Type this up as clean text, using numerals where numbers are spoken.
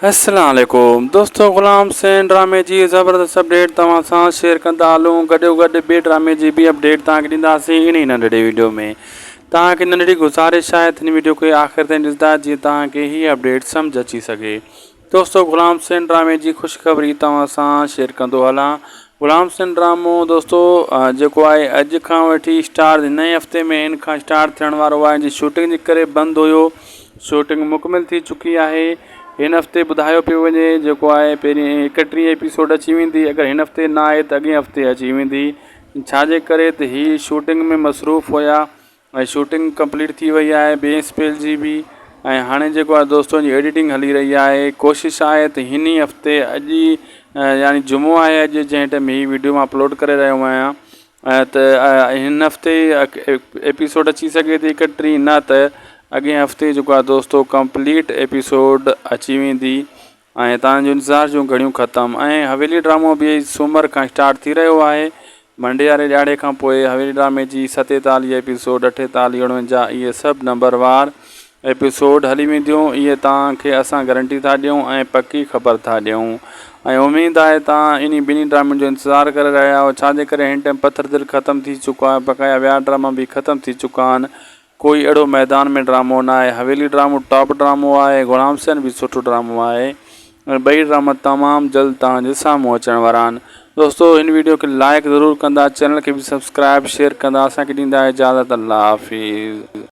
अस्सलाम वालेकुम दोस्तों, ग़ुलाम हुसैन ड्रामे जी ज़बरदस्त अपडेट तव्हां सां शेयर कंदा हलूं। गॾो गॾु ॿिए ड्रामे जी भी अपडेट तव्हांखे ॾींदासीं इन नंढड़े वीडियो में। तव्हांखे नंढड़ी गुज़ारिश आहे हिन वीडियो खे आख़िर ताईं ॾिसंदा जीअं तव्हांखे हीअ अपडेट सम्झ अची सघे। दोस्तों, ग़ुलाम हुसैन ड्रामे जी ख़ुशख़बरी तव्हां सां शेयर कंदो हलां। ग़ुलाम हुसैन ड्रामो दोस्तों जेको आहे अॼु खां वठी स्टार्ट नए हफ़्ते में इन खां स्टार्ट थियण वारो आहे। जी शूटिंग जे करे बंदि हुयो, शूटिंग मुकमिल थी चुकी आहे। हिन हफ़्ते ॿुधायो पियो वञे जेको आहे पहिरीं 31 एपिसोड अची वेंदी, अगरि हिन हफ़्ते न आहे त अॻे हफ़्ते अची वेंदी। छाजे करे त हीअ शूटिंग में मसरूफ़ हुया ऐं शूटिंग कंप्लीट थी वई आहे ॿिए स्पेल जी बि। ऐं हाणे जेको आहे दोस्तों जी एडिटिंग हली रही आहे। कोशिशि आहे त हिन हफ़्ते अॼु यानी जुमो आहे अॼु जंहिं टाइम हीअ वीडियो मां अपलोड करे रहियो आहियां त हिन हफ़्ते एपिसोड अची सघे थी 31, न त अॻे हफ़्ते जेको आहे दोस्तों कंप्लीट एपिसोड अची वेंदी ऐं तव्हांजो इंतज़ार जूं घड़ियूं ख़तमु। ऐं हवेली ड्रामो बि सूमर खां स्टार्ट थी रहियो आहे। मंडे वारे ॾियारे खां पोइ हवेली ड्रामे जी 47 एपिसोड 48 49 इहे सभु नंबरवार एपिसोड हली वेंदियूं। इहे तव्हांखे असां गारंटी था ॾियूं ऐं पकी ख़बर था ॾियूं ऐं उमेदु आहे तव्हां इन ॿिन्ही ड्रामनि जो इंतज़ारु करे रहिया आहियो। छाजे करे हिन टाइम पत्थर दिलि ख़तमु थी चुको आहे, बक़ाया ॿिया ड्रामा बि ख़तमु थी चुका आहिनि। कोई अहिड़ो मैदान में ड्रामो न आहे। हवेली ड्रामो टॉप ड्रामो आहे, ग़ुलाम हुसैन बि सुठो ड्रामो आहे ऐं ॿई ड्रामा तमामु जल्द तव्हांजे साम्हूं अचण वारा आहिनि। दोस्तों, हिन वीडियो खे लाइक ज़रूरु कंदा, चैनल खे बि सब्सक्राइब शेयर कंदा। असांखे ॾींदा इजाज़त। अल्लाह हाफ़िज़।